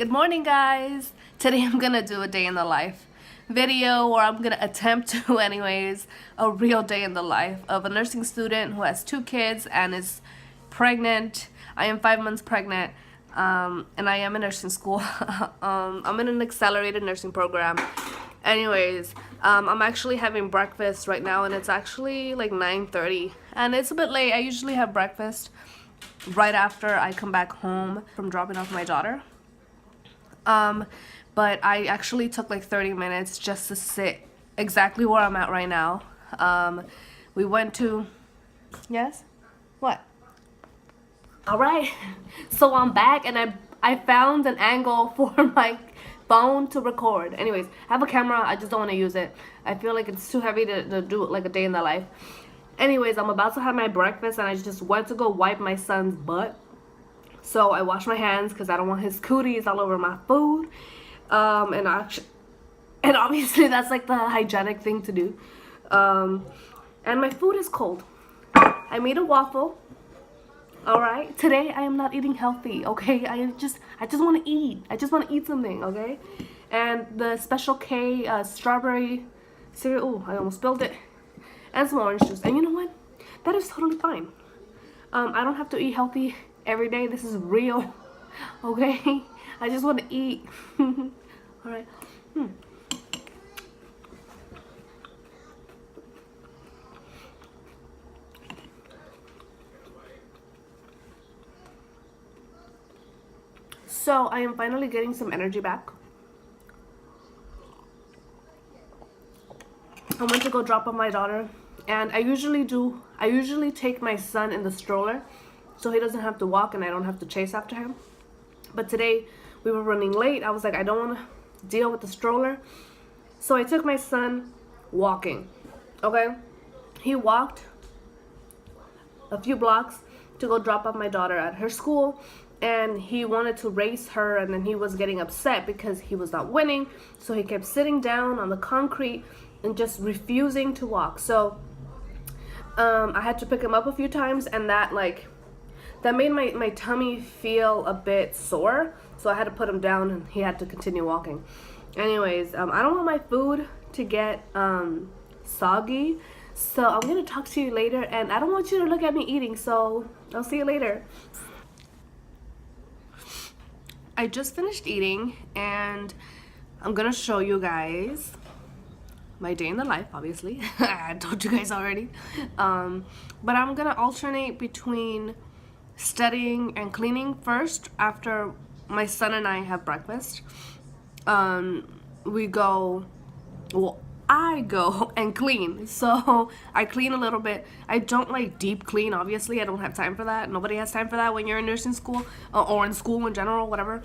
Good morning, guys. Today I'm gonna do a day in the life video, or I'm gonna attempt to anyways, a real day in the life of a nursing student who has 2 kids and is pregnant. I am 5 months pregnant, and I am in nursing school. I'm in an accelerated nursing program. Anyways, I'm actually having breakfast right now, and it's actually like 9:30, and it's a bit late. I usually have breakfast right after I come back home from dropping off my daughter. But I actually took like 30 minutes just to sit exactly where I'm at right now. We went to, yes? What? All right, so I'm back, and I found an angle for my phone to record. Anyways, I have a camera, I just don't want to use it. I feel like it's too heavy to do like a day in the life. Anyways, I'm about to have my breakfast, and I just went to go wipe my son's butt. So I washed my hands because I don't want his cooties all over my food. And obviously that's like the hygienic thing to do. And my food is cold. I made a waffle. Alright, today I am not eating healthy, okay? I just want to eat. I just want to eat something, okay? And the Special K strawberry cereal. Ooh, I almost spilled it. And some orange juice. And you know what? That is totally fine. I don't have to eat healthy every day. This is real, okay? I just want to eat. Alright. So I am finally getting some energy back. I went to go drop off my daughter, and I usually take my son in the stroller so he doesn't have to walk and I don't have to chase after him. But today we were running late. I was like, I don't want to deal with the stroller, so I took my son walking. Okay, he walked a few blocks to go drop off my daughter at her school, and he wanted to race her, and then he was getting upset because he was not winning, so he kept sitting down on the concrete and just refusing to walk. So I had to pick him up a few times, and that made my tummy feel a bit sore, so I had to put him down and he had to continue walking. Anyways, I don't want my food to get soggy, so I'm gonna talk to you later, and I don't want you to look at me eating, so I'll see you later. I just finished eating, and I'm gonna show you guys my day in the life, obviously. I told you guys already. But I'm gonna alternate between studying and cleaning first after my son and I have breakfast. I go and clean. So I clean a little bit. I don't like deep clean, obviously. I don't have time for that. Nobody has time for that when you're in nursing school, or in school in general, whatever.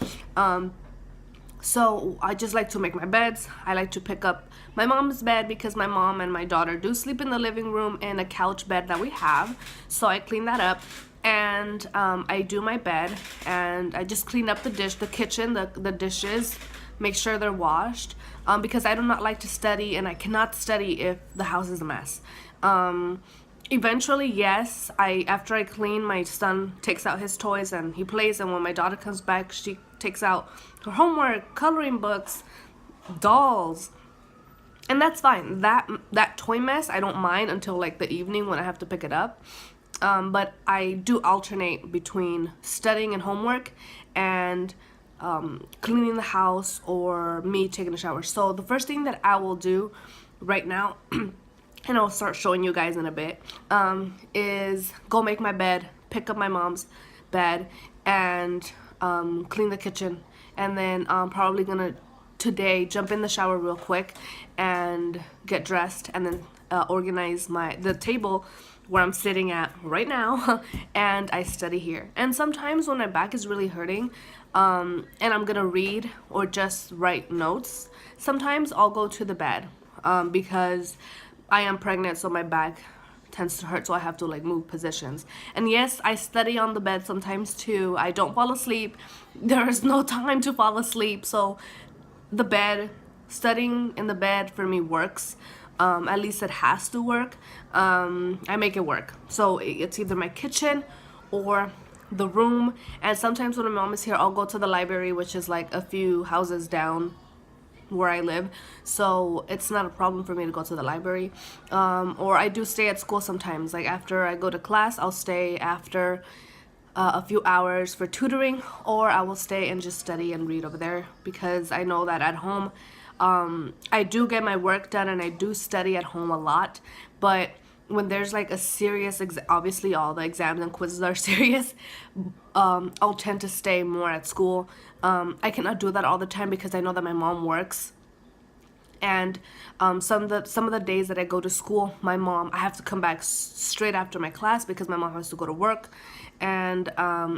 So I just like to make my beds. I like to pick up my mom's bed because my mom and my daughter do sleep in the living room in a couch bed that we have. So I clean that up, and I do my bed, and I just clean up the kitchen, the dishes, make sure they're washed, because I do not like to study, and I cannot study if the house is a mess. Eventually, yes, after I clean, my son takes out his toys and he plays, and when my daughter comes back, she takes out her homework, coloring books, dolls, and that's fine. That toy mess I don't mind until like the evening when I have to pick it up. But I do alternate between studying and homework and cleaning the house, or me taking a shower. So the first thing that I will do right now and I'll start showing you guys in a bit, is go make my bed, pick up my mom's bed, and clean the kitchen. And then I'm probably gonna today jump in the shower real quick and get dressed, and then organize the table where I'm sitting at right now and I study here. And sometimes when my back is really hurting, and I'm gonna read or just write notes, sometimes I'll go to the bed, because I am pregnant, so my back tends to hurt, so I have to like move positions. And yes, I study on the bed sometimes too. I don't fall asleep. There is no time to fall asleep, so studying in the bed for me works. At least it has to work. I make it work. So it's either my kitchen or the room. And sometimes when my mom is here, I'll go to the library, which is like a few houses down where I live, so it's not a problem for me to go to the library. Or I do stay at school sometimes. Like after I go to class, I'll stay after a few hours for tutoring, or I will stay and just study and read over there, because I know that at home I do get my work done and I do study at home a lot. But when there's like a serious obviously all the exams and quizzes are serious, I'll tend to stay more at school. I cannot do that all the time because I know that my mom works, and some of the days that I go to school, I have to come back straight after my class because my mom has to go to work. And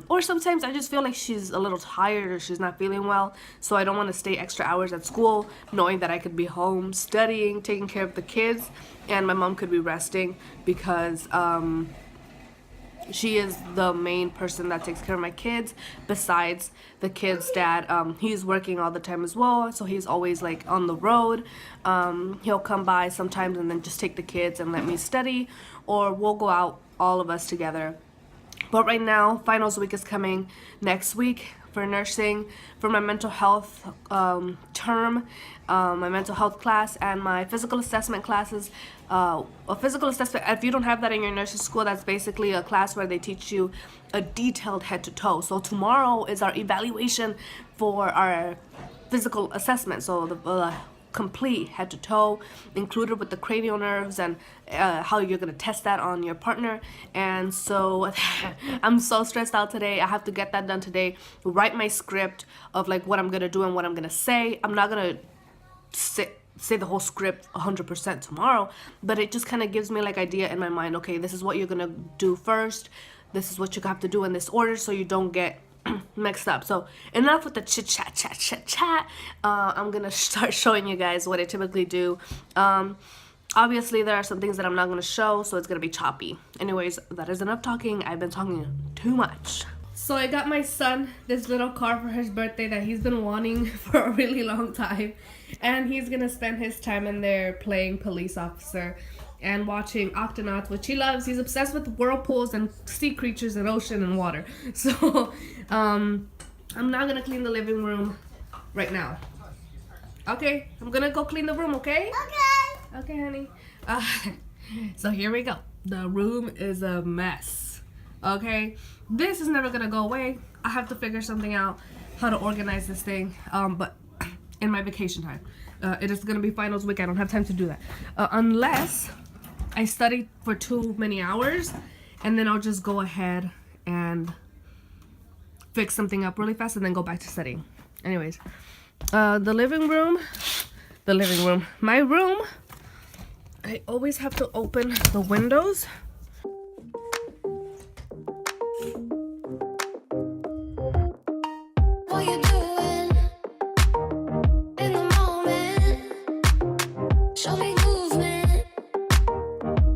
or sometimes I just feel like she's a little tired or she's not feeling well, so I don't want to stay extra hours at school knowing that I could be home studying, taking care of the kids, and my mom could be resting, because she is the main person that takes care of my kids besides the kids' dad. He's working all the time as well, so he's always like on the road. He'll come by sometimes and then just take the kids and let me study, or we'll go out all of us together. But right now, finals week is coming next week for nursing, for my mental health term, my mental health class, and my physical assessment classes. A physical assessment, if you don't have that in your nursing school, that's basically a class where they teach you a detailed head to toe. So tomorrow is our evaluation for our physical assessment. So the complete head to toe, included with the cranial nerves, and how you're gonna test that on your partner. And so I'm so stressed out today. I have to get that done today, write my script of like what I'm gonna do and what I'm gonna say. I'm not gonna say the whole script 100% tomorrow, but it just kind of gives me like idea in my mind. Okay, this is what you're gonna do first, this is what you have to do in this order, so you don't get mixed up. So enough with the chit chat. I'm gonna start showing you guys what I typically do. Obviously there are some things that I'm not gonna show, so it's gonna be choppy. Anyways, that is enough talking. I've been talking too much. So I got my son this little car for his birthday that he's been wanting for a really long time, and he's gonna spend his time in there playing police officer and watching Octonauts, which he loves. He's obsessed with whirlpools and sea creatures and ocean and water. So I'm not gonna clean the living room right now. Okay, I'm gonna go clean the room, okay? Okay, honey. So here we go. The room is a mess. Okay, this is never gonna go away. I have to figure something out how to organize this thing. But in my vacation time, it is gonna be finals week. I don't have time to do that unless I study for too many hours, and then I'll just go ahead and fix something up really fast and then go back to studying. Anyways, the living room, my room, I always have to open the windows. What you doing in the moment? Show me movement.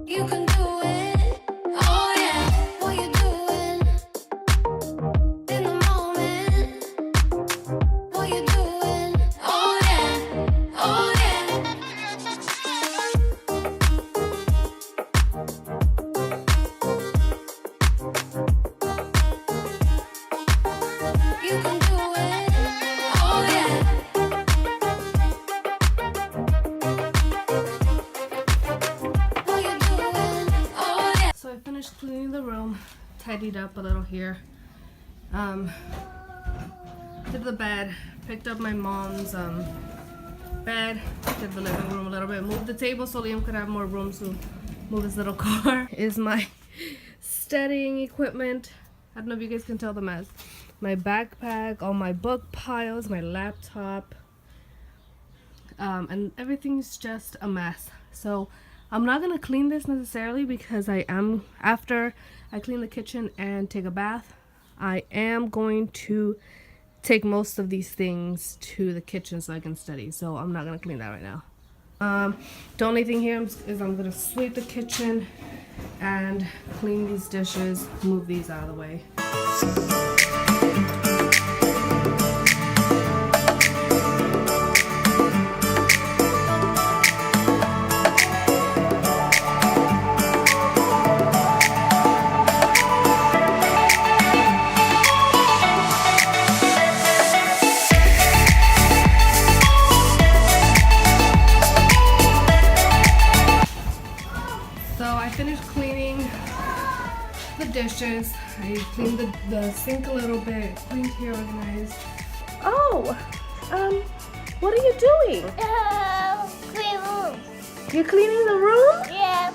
You can do it. Oh yeah. What you doing in the moment? What you doing? Oh yeah. Oh yeah. You can do it. Oh yeah. What you doing? Oh yeah. So I finished cleaning the room, tidied up a little here. Did the bed, picked up my mom's bed, did the living room a little bit, moved the table so Liam could have more room to move his little car. Is my studying equipment. I don't know if you guys can tell the mess. My backpack, all my book piles, my laptop, and everything's just a mess. So I'm not gonna clean this necessarily because after I clean the kitchen and take a bath, I am going to take most of these things to the kitchen so I can study. So I'm not gonna clean that right now. The only thing here is I'm gonna sweep the kitchen and clean these dishes, move these out of the way. dishes. I cleaned the sink a little bit, cleaned here, organized. Oh, what are you doing? Clean room. You're cleaning the room? Yeah.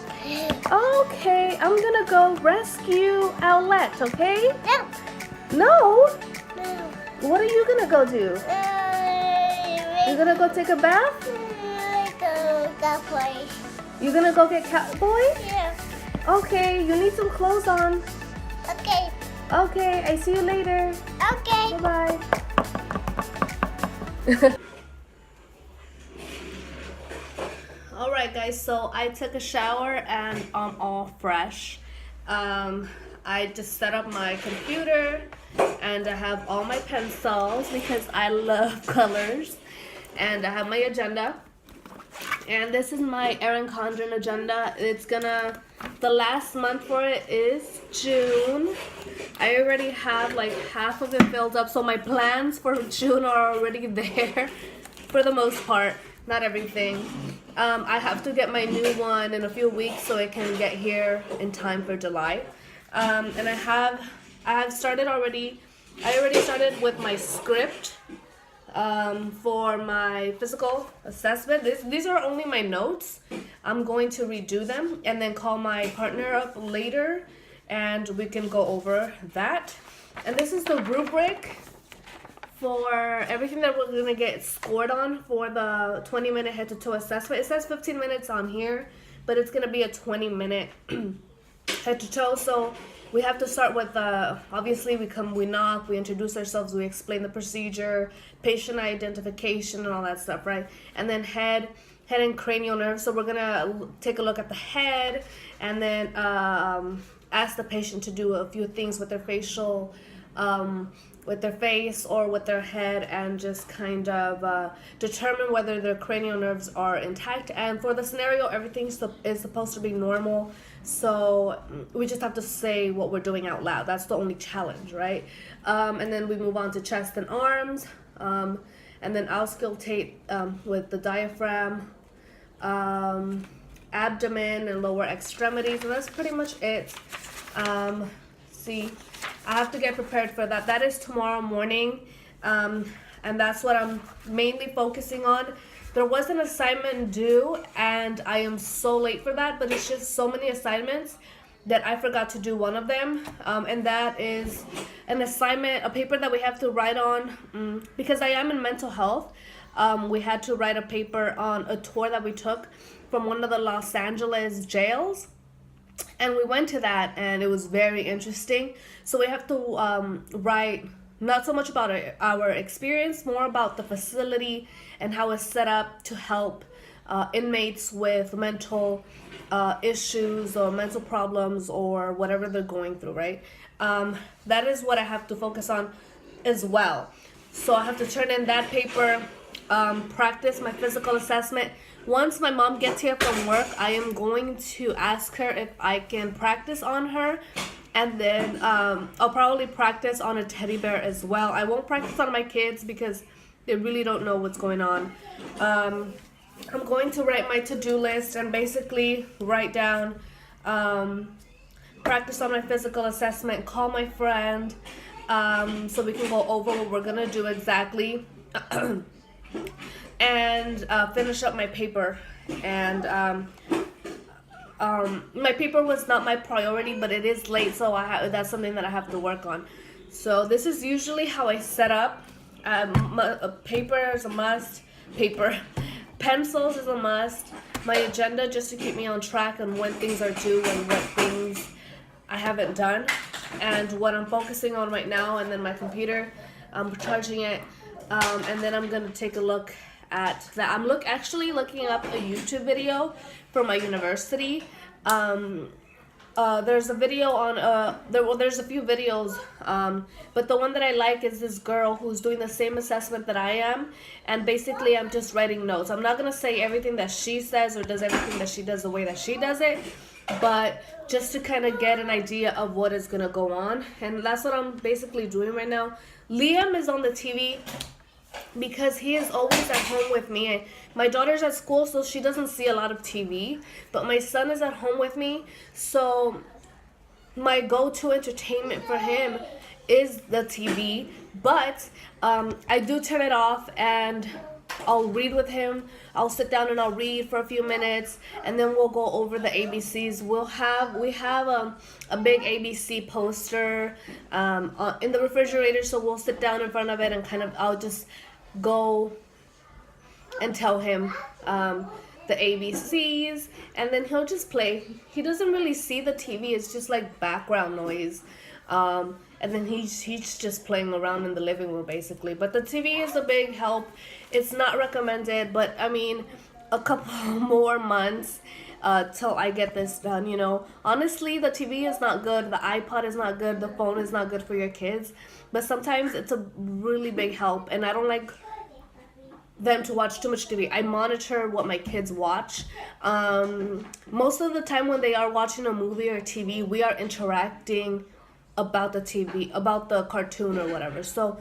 Okay, I'm gonna go rescue Owlette, okay? No. No? No. What are you gonna go do? You're gonna go take a bath? Go that place. You're gonna go get Catboy? Yeah. Okay, you need some clothes on. Okay. Okay, I see you later. Okay. Bye-bye. Alright guys, so I took a shower and I'm all fresh. I just set up my computer and I have all my pencils because I love colors. And I have my agenda. And this is my Erin Condren agenda. The last month for it is June. I already have like half of it filled up, so my plans for June are already there for the most part, not everything. I have to get my new one in a few weeks so it can get here in time for July. And I have started already. I already started with my script for my physical assessment. These are only my notes. I'm going to redo them and then call my partner up later and we can go over that. And this is the rubric for everything that we're going to get scored on for the 20-minute head-to-toe assessment. It says 15 minutes on here, but it's going to be a 20-minute head-to-toe. So we have to start with, obviously we knock, we introduce ourselves, we explain the procedure, patient identification and all that stuff, right? And then head and cranial nerves. So we're gonna take a look at the head and then ask the patient to do a few things with their facial, with their face or with their head and just kind of determine whether their cranial nerves are intact. And for the scenario, everything is supposed to be normal. So we just have to say what we're doing out loud. That's the only challenge, right? And then we move on to chest and arms. And then auscultate with the diaphragm, abdomen and lower extremities. And that's pretty much it. See, I have to get prepared for that. That is tomorrow morning. And that's what I'm mainly focusing on. There was an assignment due and I am so late for that, but it's just so many assignments that I forgot to do one of them. And that is an assignment, a paper that we have to write on because I am in mental health. We had to write a paper on a tour that we took from one of the Los Angeles jails. And we went to that and it was very interesting. So we have to write not so much about our experience, more about the facility and how it's set up to help inmates with mental issues or mental problems or whatever they're going through, right? That is what I have to focus on as well. So I have to turn in that paper, practice my physical assessment. Once my mom gets here from work, I am going to ask her if I can practice on her. And then I'll probably practice on a teddy bear as well. I won't practice on my kids because they really don't know what's going on. I'm going to write my to-do list and basically write down, practice on my physical assessment, call my friend, so we can go over what we're gonna do exactly, and finish up my paper. And my paper was not my priority, but it is late, so that's something that I have to work on. So this is usually how I set up. Paper is a must. Pencils is a must. My agenda just to keep me on track on when things are due and what things I haven't done and what I'm focusing on right now. And then my computer, I'm charging it, and then I'm gonna take a look at that. I'm actually looking up a YouTube video for my university. There's a video on there's a few videos, but the one that I like is this girl who's doing the same assessment that I am, and basically I'm just writing notes. I'm not gonna say everything that she says or does everything that she does the way that she does it, but just to kind of get an idea of what is gonna go on. And that's what I'm basically doing right now. Liam is on the TV because he is always at home with me. My daughter's at school, so she doesn't see a lot of TV, but my son is at home with me, so my go-to entertainment for him is the TV, but I do turn it off and I'll read with him. I'll sit down and I'll read for a few minutes, and then we'll go over the ABCs. We have a big ABC poster in the refrigerator, so we'll sit down in front of it and I'll just go and tell him the ABCs, and then he'll just play. He doesn't really see the TV; it's just like background noise. And then he's just playing around in the living room basically. But the TV is a big help. It's not recommended, but I mean, a couple more months till I get this done, you know. Honestly, the TV is not good, the iPod is not good, the phone is not good for your kids, but sometimes it's a really big help, and I don't like them to watch too much TV. I monitor what my kids watch. Most of the time when they are watching a movie or TV, we are interacting about the TV, about the cartoon or whatever. So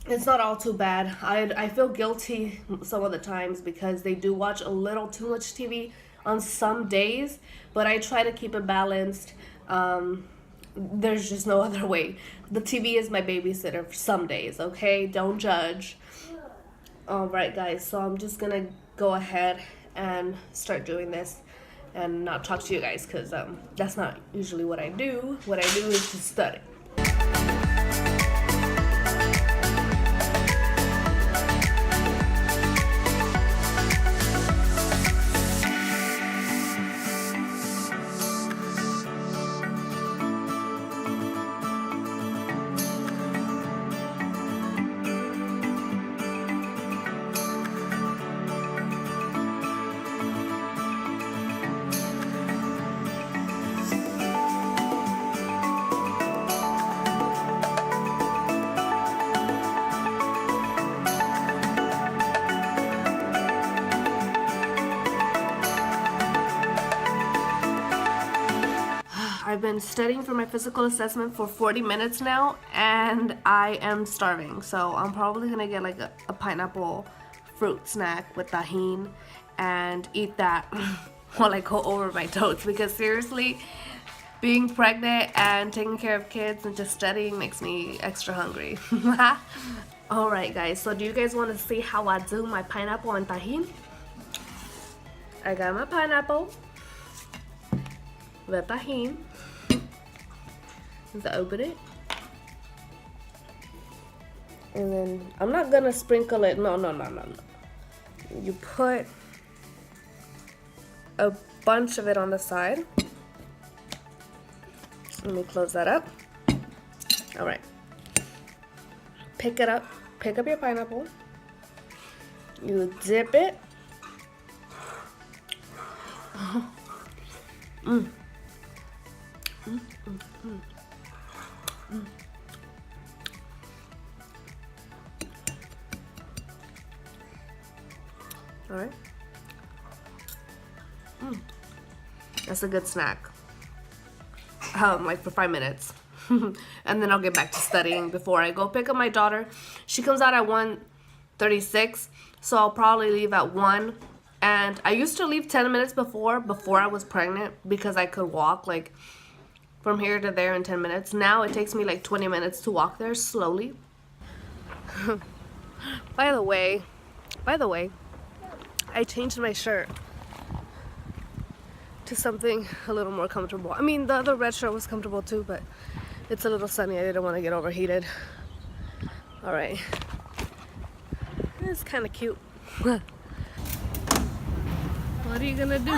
it's not all too bad. I feel guilty some of the times because they do watch a little too much TV on some days, but I try to keep it balanced. There's just no other way. The TV is my babysitter for some days, okay? Don't judge. Alright guys, so I'm just gonna go ahead and start doing this and not talk to you guys, because that's not usually what I do. What I do is to study. I've been studying for my physical assessment for 40 minutes now, and I am starving. So I'm probably gonna get like a pineapple fruit snack with tahini and eat that while I go over my notes, because seriously, being pregnant and taking care of kids and just studying makes me extra hungry. Alright guys, so do you guys want to see how I do my pineapple and tahini? I got my pineapple, the tahini. Let's open it. And then I'm not gonna sprinkle it. No. You put a bunch of it on the side. Let me close that up. Alright. Pick it up. Pick up your pineapple. You dip it. Alright. That's a good snack. Like for 5 minutes. And then I'll get back to studying before I go pick up my daughter. She comes out at 1:36, so I'll probably leave at 1. And I used to leave 10 minutes before I was pregnant, because I could walk like from here to there in 10 minutes. Now it takes me like 20 minutes to walk there slowly. By the way, I changed my shirt to something a little more comfortable. I mean, the other red shirt was comfortable too, but it's a little sunny. I didn't want to get overheated. Alright. It's kind of cute. What are you gonna do?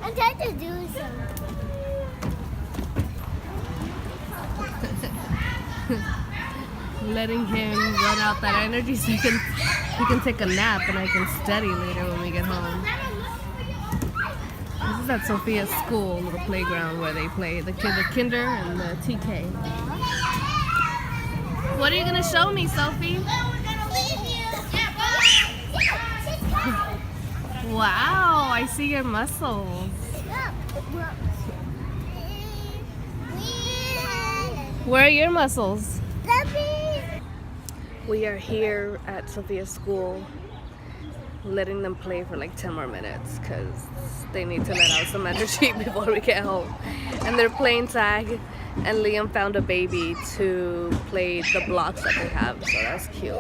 I'm trying to do something. Letting him run out that energy so he can take a nap, and I can study later when we get home. This is at Sophia's school, little playground where they play the kinder and the TK. What are you gonna show me, Sophie? Wow, I see your muscles. Where are your muscles? We are here at Sophia's school, letting them play for like 10 more minutes because they need to let out some energy before we get home. And they're playing tag, and Liam found a baby to play the blocks that they have, so that's cute.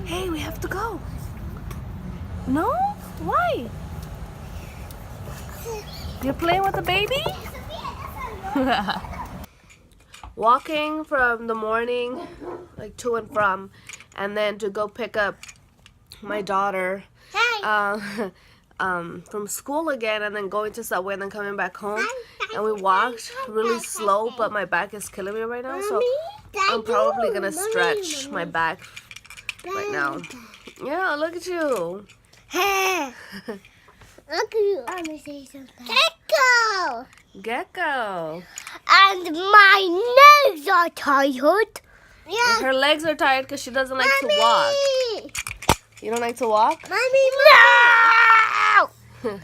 Hey, we have to go. No? Why? You're playing with the baby? Walking from the morning, like to and from, and then to go pick up my daughter from school again, and then going to Subway, and then coming back home. And we walked really slow, but my back is killing me right now, so I'm probably gonna stretch my back right now. Yeah, look at you. Look at you. I'm gonna say something. Gecko! Gecko. And my legs are tired. Yeah. Her legs are tired because she doesn't like to walk. You don't like to walk? Mommy, no!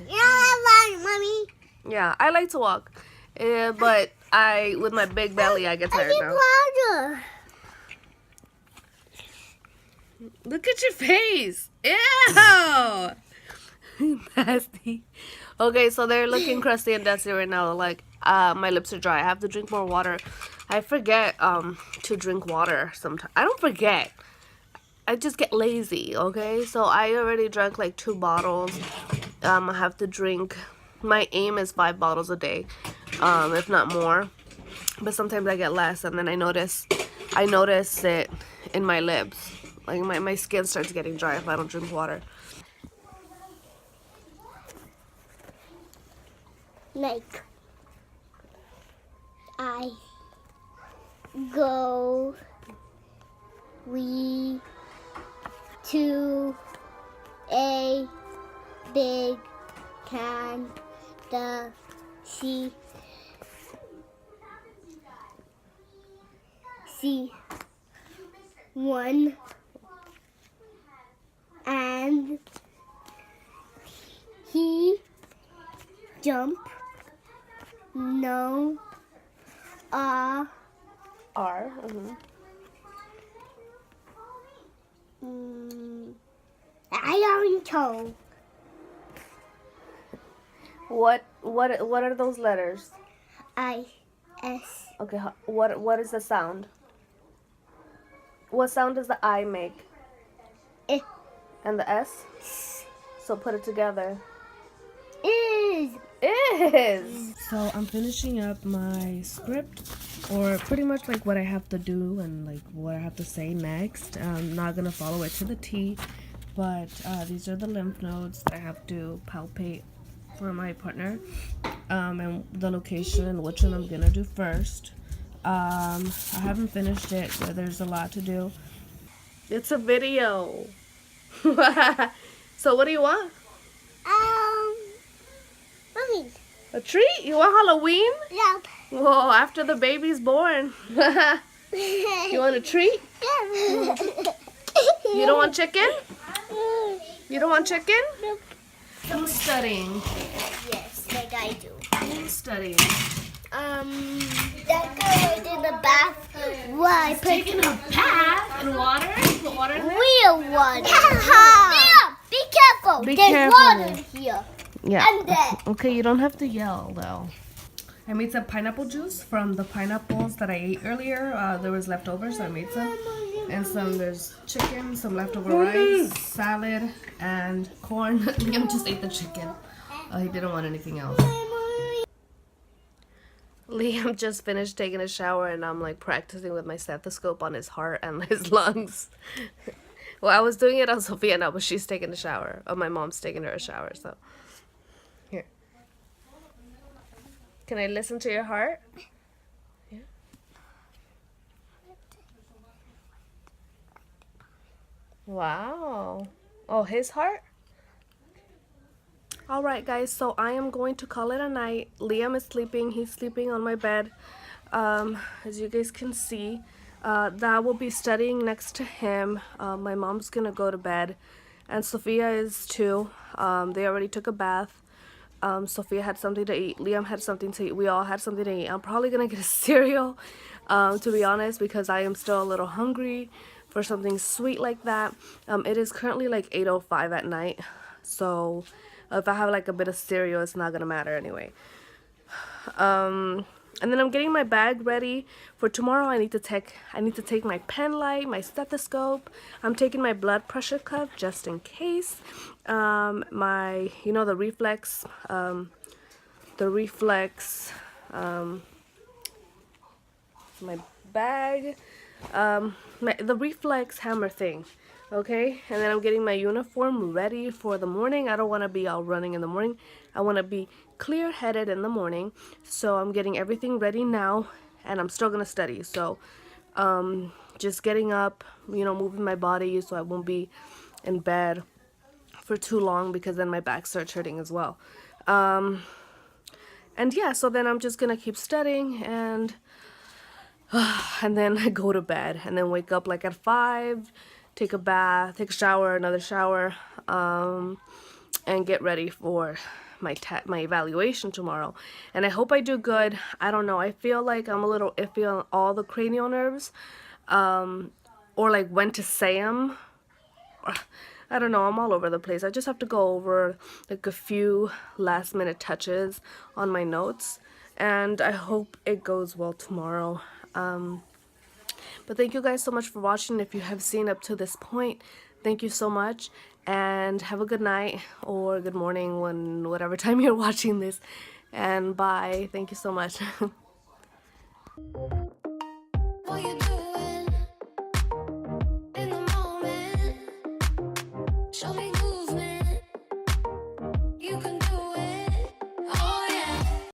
Yeah, Mommy. Yeah, I like to walk. But with my big belly, I get tired now. Louder. Look at your face. Ew. Nasty. Okay, so they're looking crusty and dusty right now. Like, my lips are dry. I have to drink more water. I forget to drink water sometimes. I don't forget. I just get lazy, okay? So I already drank like 2 bottles. I have to drink, my aim is 5 bottles a day, if not more. But sometimes I get less, and then I notice it in my lips. Like my skin starts getting dry if I don't drink water. Like, I go, we to a big can, the see one, and he jump, no, R. I don't know. What are those letters? I, S. Okay, what is the sound? What sound does the I make? I. And the S? So put it together. Is. So I'm finishing up my script, or pretty much like what I have to do and like what I have to say next. I'm not gonna follow it to the T, but these are the lymph nodes that I have to palpate for my partner, and the location and which one I'm gonna do first. I haven't finished it, but there's a lot to do. It's a video. So what do you want? Mommy. A treat? You want Halloween? Yep. Whoa, after the baby's born. You want a treat? You don't want chicken? You don't want chicken? Nope. Who's studying? Yes, like I do. Who's studying? That guy right in the bath. Why? Taking a bath in water? Put water in there? Real water. Mia, be careful. Be There's careful. water here. Yeah. And there. Okay, you don't have to yell though. I made some pineapple juice from the pineapples that I ate earlier. There was leftovers, so I made some. And there's chicken, some leftover rice, salad, and corn. Liam just ate the chicken. He didn't want anything else. Liam just finished taking a shower, and I'm like practicing with my stethoscope on his heart and his lungs. Well, I was doing it on Sophia now, but she's taking a shower. Oh, my mom's taking her a shower, so. Here. Can I listen to your heart? Yeah. Wow. Oh, his heart? Alright guys, so I am going to call it a night. Liam is sleeping. He's sleeping on my bed. As you guys can see, that will be studying next to him. My mom's gonna go to bed, and Sophia is too. They already took a bath. Sophia had something to eat. Liam had something to eat. We all had something to eat. I'm probably gonna get a cereal, to be honest, because I am still a little hungry. for something sweet like that. It is currently like 8:05 at night, so if I have like a bit of cereal, it's not gonna matter anyway. And then I'm getting my bag ready for tomorrow. I need to take my pen light, my stethoscope. I'm taking my blood pressure cuff just in case. My, you know, the reflex, my bag, the reflex hammer thing. Okay, and then I'm getting my uniform ready for the morning. I don't want to be all running in the morning. I want to be clear-headed in the morning. So I'm getting everything ready now, and I'm still gonna study. So just getting up, you know, moving my body so I won't be in bed for too long, because then my back starts hurting as well. And yeah, so then I'm just gonna keep studying and then I go to bed, and then wake up like at 5, take a bath, take a shower, another shower, and get ready for my evaluation tomorrow. And I hope I do good. I don't know, I feel like I'm a little iffy on all the cranial nerves, or like when to say them. I don't know, I'm all over the place. I just have to go over like a few last minute touches on my notes, and I hope it goes well tomorrow. But thank you guys so much for watching. If you have seen up to this point, thank you so much, and have a good night or good morning, when whatever time you're watching this, and bye. Thank you so much.